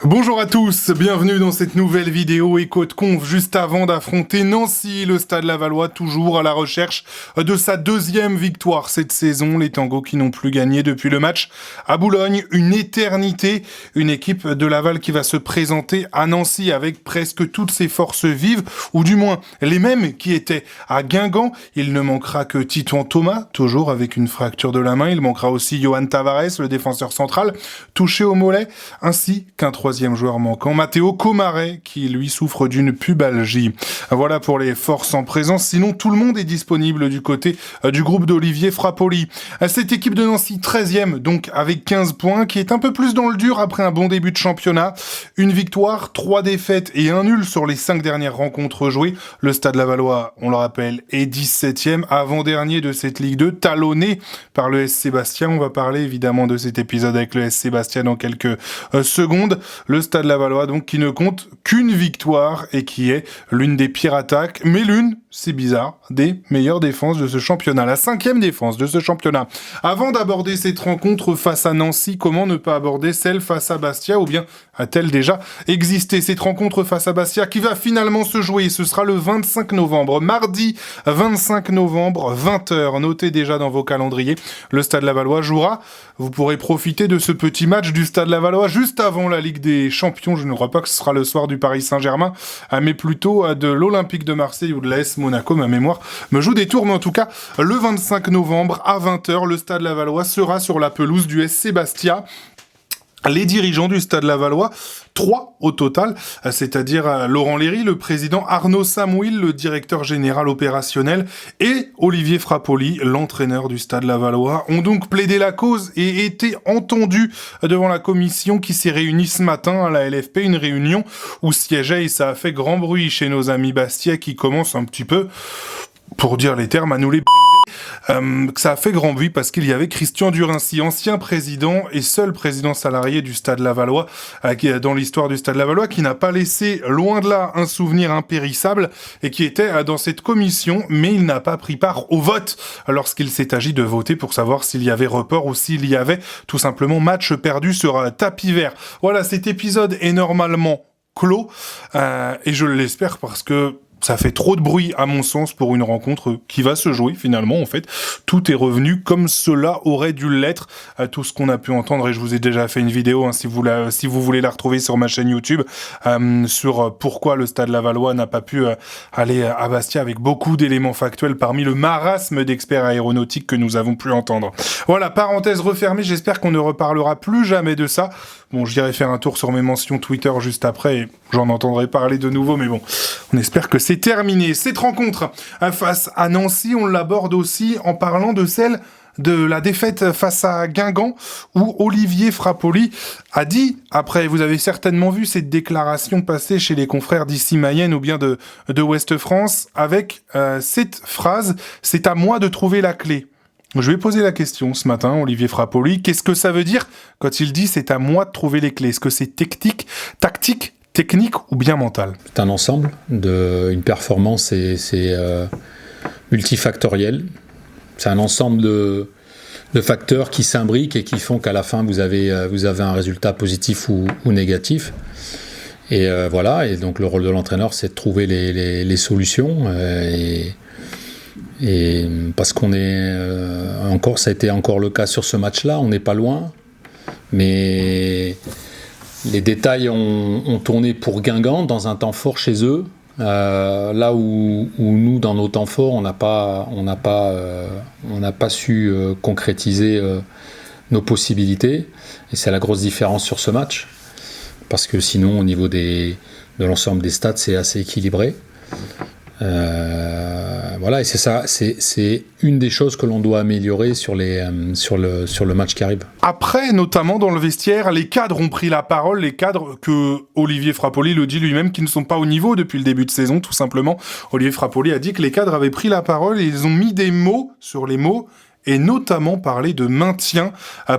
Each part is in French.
Bonjour à tous, bienvenue dans cette nouvelle vidéo Écho de Conf juste avant d'affronter Nancy, le Stade Lavallois toujours à la recherche de sa deuxième victoire cette saison, les Tangos qui n'ont plus gagné depuis le match à Boulogne, une éternité, une équipe de Laval qui va se présenter à Nancy avec presque toutes ses forces vives, ou du moins les mêmes qui étaient à Guingamp. Il ne manquera que Titouan Thomas, toujours avec une fracture de la main, il manquera aussi Yohan Tavares, le défenseur central, touché au mollet, ainsi qu'un troisième joueur manquant, Matteo Komaré, qui lui souffre d'une pubalgie. Voilà pour les forces en présence, sinon tout le monde est disponible du côté du groupe d'Olivier Frappoli. Cette équipe de Nancy 13e, donc avec 15 points, qui est un peu plus dans le dur après un bon début de championnat. Une victoire, 3 défaites et un nul sur les 5 dernières rencontres jouées. Le Stade Lavallois, on le rappelle, est 17e, avant-dernier de cette Ligue 2, talonné par le SC Bastia. On va parler évidemment de cet épisode avec le SC Bastia dans quelques secondes. Le Stade Lavallois, donc, qui ne compte qu'une victoire et qui est l'une des pires attaques, mais l'une, c'est bizarre, des meilleures défenses de ce championnat. La 5e défense de ce championnat. Avant d'aborder cette rencontre face à Nancy, comment ne pas aborder celle face à Bastia, ou bien a-t-elle déjà existé cette rencontre face à Bastia qui va finalement se jouer? Ce sera le 25 novembre, mardi 25 novembre, 20h. Notez déjà dans vos calendriers, le Stade Lavallois jouera. Vous pourrez profiter de ce petit match du Stade Lavallois juste avant la Ligue des Champions. Je ne crois pas que ce sera le soir du Paris Saint-Germain, mais plutôt de l'Olympique de Marseille ou de l'AS Monaco. Ma mémoire me joue des tours, mais en tout cas, le 25 novembre à 20h, le Stade Lavallois sera sur la pelouse du SC Bastia. Les dirigeants du Stade Lavallois, 3 au total, c'est-à-dire Laurent Léry, le président, Arnaud Samouil, le directeur général opérationnel, et Olivier Frappoli, l'entraîneur du Stade Lavallois, ont donc plaidé la cause et été entendus devant la commission qui s'est réunie ce matin à la LFP, une réunion où siégeait, et ça a fait grand bruit chez nos amis Bastia qui commencent un petit peu, pour dire les termes, à nous les ça a fait grand bruit parce qu'il y avait Christian Durincy, ancien président et seul président salarié du Stade Lavallois dans l'histoire du Stade Lavallois, qui n'a pas laissé, loin de là, un souvenir impérissable et qui était dans cette commission, mais il n'a pas pris part au vote lorsqu'il s'est agi de voter pour savoir s'il y avait report ou s'il y avait tout simplement match perdu sur tapis vert. Voilà, cet épisode est normalement clos et je l'espère parce que ça fait trop de bruit, à mon sens, pour une rencontre qui va se jouer, finalement, en fait. Tout est revenu comme cela aurait dû l'être, tout ce qu'on a pu entendre, et je vous ai déjà fait une vidéo, hein, si vous voulez la retrouver sur ma chaîne YouTube, sur pourquoi le Stade Lavallois n'a pas pu aller à Bastia, avec beaucoup d'éléments factuels parmi le marasme d'experts aéronautiques que nous avons pu entendre. Voilà, parenthèse refermée, j'espère qu'on ne reparlera plus jamais de ça. Bon, j'irai faire un tour sur mes mentions Twitter juste après, et j'en entendrai parler de nouveau, mais bon, on espère que c'est terminé. Cette rencontre face à Nancy, on l'aborde aussi en parlant de celle de la défaite face à Guingamp, où Olivier Frappoli a dit, après, vous avez certainement vu cette déclaration passer chez les confrères d'ici Mayenne ou bien de Ouest France, avec cette phrase « C'est à moi de trouver la clé ». Je vais poser la question ce matin, Olivier Frappoli. Qu'est-ce que ça veut dire quand il dit « c'est à moi de trouver les clés » ? Est-ce que c'est tactique, technique ou bien mental ? C'est un ensemble, une performance, c'est multifactoriel. C'est un ensemble de facteurs qui s'imbriquent et qui font qu'à la fin, vous avez un résultat positif ou négatif. Et voilà, et donc le rôle de l'entraîneur, c'est de trouver les solutions. Et parce qu'on est encore, ça a été encore le cas sur ce match-là, on n'est pas loin, mais les détails ont tourné pour Guingamp dans un temps fort chez eux, là où nous, dans nos temps forts, on n'a pas su concrétiser nos possibilités, et c'est la grosse différence sur ce match, parce que sinon, au niveau de l'ensemble des stats, c'est assez équilibré. Voilà, et c'est ça, c'est une des choses que l'on doit améliorer sur le match qui arrive. Après, notamment dans le vestiaire, les cadres ont pris la parole, les cadres que Olivier Frappoli le dit lui-même, qui ne sont pas au niveau depuis le début de saison, tout simplement. Olivier Frappoli a dit que les cadres avaient pris la parole et ils ont mis des mots sur les mots, et notamment parlé de maintien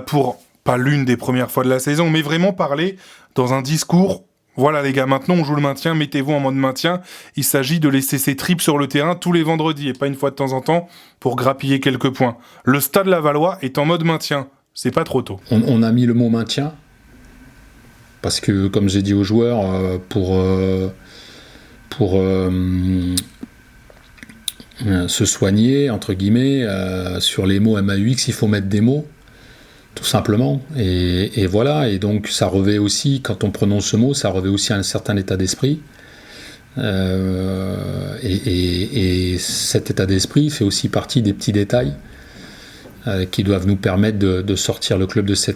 pour, pas l'une des premières fois de la saison, mais vraiment parler dans un discours. Voilà les gars, maintenant on joue le maintien, mettez-vous en mode maintien. Il s'agit de laisser ses tripes sur le terrain tous les vendredis et pas une fois de temps en temps pour grappiller quelques points. Le Stade Lavallois est en mode maintien, c'est pas trop tôt. On a mis le mot maintien parce que, comme j'ai dit aux joueurs, pour se soigner, entre guillemets, sur les mots MAUX, il faut mettre des mots, tout simplement. Et voilà, et donc ça revêt aussi, quand on prononce ce mot, ça revêt aussi un certain état d'esprit. Et cet état d'esprit fait aussi partie des petits détails qui doivent nous permettre de sortir le club de ce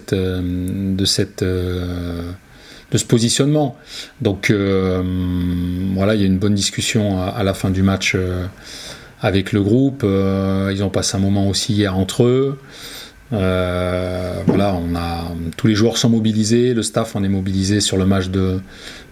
positionnement. Donc voilà, il y a une bonne discussion à la fin du match avec le groupe. Ils ont passé un moment aussi hier entre eux. Voilà, tous les joueurs sont mobilisés, le staff on est mobilisé sur le match de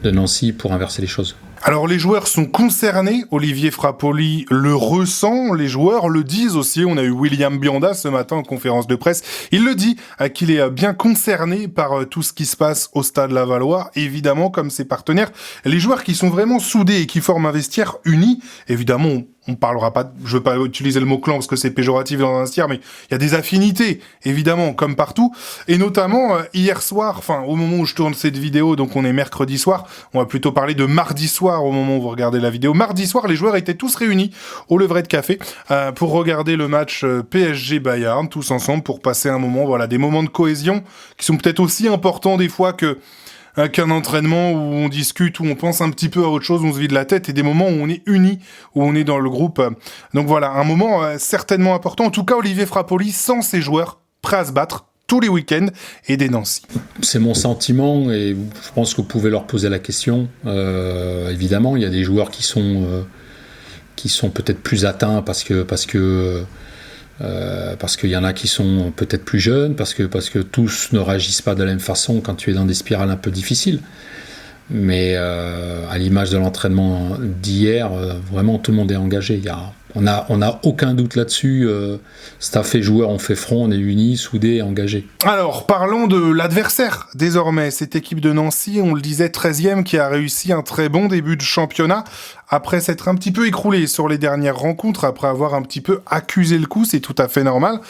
Nancy pour inverser les choses. Alors les joueurs sont concernés, Olivier Frappoli le ressent, les joueurs le disent aussi, on a eu William Bianda ce matin en conférence de presse, il le dit qu'il est bien concerné par tout ce qui se passe au Stade Lavallois, évidemment comme ses partenaires, les joueurs qui sont vraiment soudés et qui forment un vestiaire uni, évidemment on parlera pas, je veux pas utiliser le mot clan parce que c'est péjoratif dans un vestiaire, mais il y a des affinités, évidemment, comme partout. Et notamment, hier soir, enfin, au moment où je tourne cette vidéo, donc on est mercredi soir, on va plutôt parler de mardi soir au moment où vous regardez la vidéo. Mardi soir, les joueurs étaient tous réunis au Levrette Café pour regarder le match PSG Bayern, tous ensemble, pour passer un moment, voilà, des moments de cohésion qui sont peut-être aussi importants des fois qu'un entraînement où on discute, où on pense un petit peu à autre chose, où on se vide la tête, et des moments où on est unis, où on est dans le groupe. Donc voilà, un moment certainement important. En tout cas, Olivier Frappoli sent ses joueurs prêts à se battre tous les week-ends et des Nancy. C'est mon sentiment et je pense que vous pouvez leur poser la question. Évidemment, il y a des joueurs qui sont peut-être plus atteints parce qu'il y en a qui sont peut-être plus jeunes, parce que tous ne réagissent pas de la même façon quand tu es dans des spirales un peu difficiles. Mais à l'image de l'entraînement d'hier, vraiment tout le monde est engagé. On n'a aucun doute là-dessus. Staff et joueurs ont fait front, on est unis, soudés, engagés. Alors, parlons de l'adversaire désormais. Cette équipe de Nancy, on le disait, 13e, qui a réussi un très bon début de championnat après s'être un petit peu écroulé sur les dernières rencontres, après avoir un petit peu accusé le coup, c'est tout à fait normal.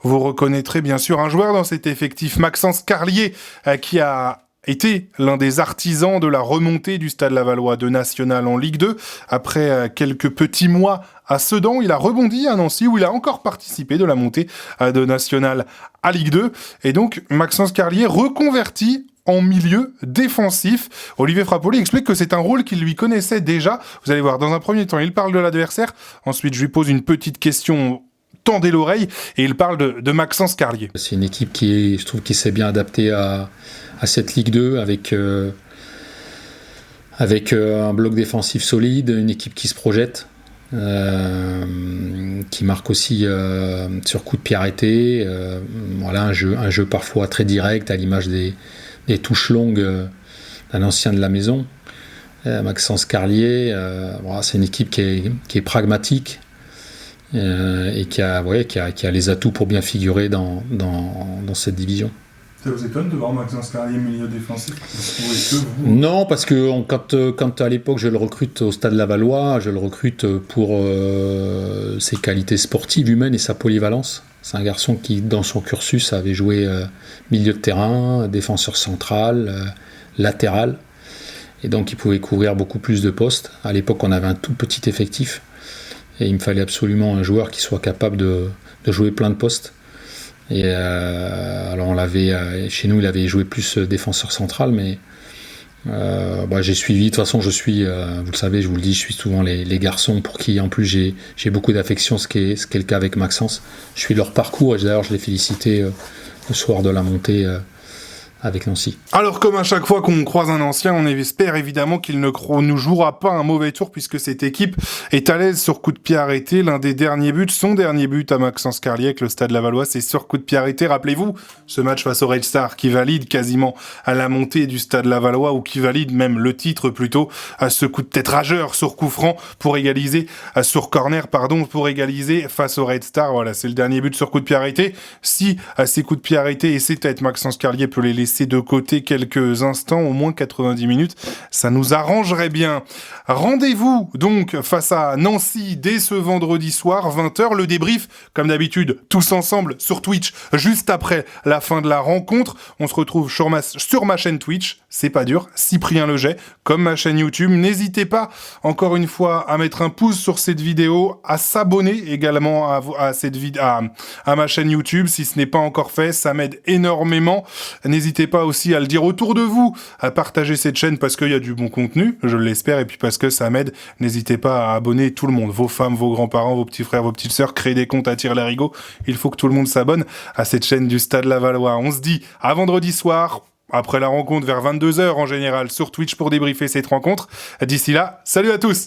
Vous reconnaîtrez bien sûr un joueur dans cet effectif, Maxence Carlier, qui a été l'un des artisans de la remontée du Stade Lavallois de National en Ligue 2. Après quelques petits mois à Sedan, il a rebondi à Nancy où il a encore participé de la montée de National à Ligue 2. Et donc Maxence Carlier reconverti en milieu défensif. Olivier Frappoli explique que c'est un rôle qu'il lui connaissait déjà. Vous allez voir, dans un premier temps, il parle de l'adversaire. Ensuite, je lui pose une petite question. Tendez l'oreille et il parle de Maxence Carlier. C'est une équipe je trouve qui s'est bien adaptée à cette Ligue 2 avec un bloc défensif solide, une équipe qui se projette, qui marque aussi sur coup de pied arrêté. Voilà, un jeu parfois très direct à l'image des touches longues d'un ancien de la maison. Maxence Carlier, voilà, c'est une équipe qui est pragmatique. Et qui a les atouts pour bien figurer dans cette division. Ça vous étonne de voir Maxence Carlier milieu défensif ? Non, parce que quand à l'époque je le recrute au Stade Lavallois, je le recrute pour ses qualités sportives, humaines et sa polyvalence. C'est un garçon qui, dans son cursus, avait joué milieu de terrain, défenseur central, latéral. Et donc il pouvait couvrir beaucoup plus de postes. À l'époque, on avait un tout petit effectif. Et il me fallait absolument un joueur qui soit capable de jouer plein de postes. Et alors chez nous, il avait joué plus défenseur central, mais j'ai suivi. De toute façon, vous le savez, je vous le dis, je suis souvent les garçons pour qui, en plus, j'ai beaucoup d'affection, ce qui est le cas avec Maxence. Je suis leur parcours et d'ailleurs, je l'ai félicité le soir de la montée. Avec Nancy. Alors comme à chaque fois qu'on croise un ancien, on espère évidemment qu'il ne nous jouera pas un mauvais tour puisque cette équipe est à l'aise sur coup de pied arrêté. L'un des derniers buts, son dernier but à Maxence Carlier avec le Stade Lavallois, c'est sur coup de pied arrêté. Rappelez-vous, ce match face au Red Star qui valide quasiment à la montée du Stade Lavallois ou qui valide même le titre plutôt à ce coup de tête rageur sur coup franc pour égaliser, sur corner pour égaliser face au Red Star. Voilà, c'est le dernier but sur coup de pied arrêté. Si ces coups de pied arrêtés et ces têtes, Maxence Carlier peut les laisser laisser de côté quelques instants, au moins 90 minutes, ça nous arrangerait bien. Rendez-vous donc face à Nancy dès ce vendredi soir, 20h, le débrief, comme d'habitude, tous ensemble sur Twitch, juste après la fin de la rencontre. On se retrouve sur ma chaîne Twitch, c'est pas dur, Cyprien Leget, comme ma chaîne YouTube. N'hésitez pas, encore une fois, à mettre un pouce sur cette vidéo, à s'abonner également à ma chaîne YouTube, si ce n'est pas encore fait, ça m'aide énormément. N'hésitez pas aussi à le dire autour de vous, à partager cette chaîne parce qu'il y a du bon contenu, je l'espère, et puis parce que ça m'aide. N'hésitez pas à abonner tout le monde, vos femmes, vos grands-parents, vos petits frères, vos petites sœurs, créez des comptes à Tire-Larigot. Il faut que tout le monde s'abonne à cette chaîne du Stade Lavallois. On se dit à vendredi soir, après la rencontre vers 22h en général, sur Twitch pour débriefer cette rencontre. D'ici là, salut à tous!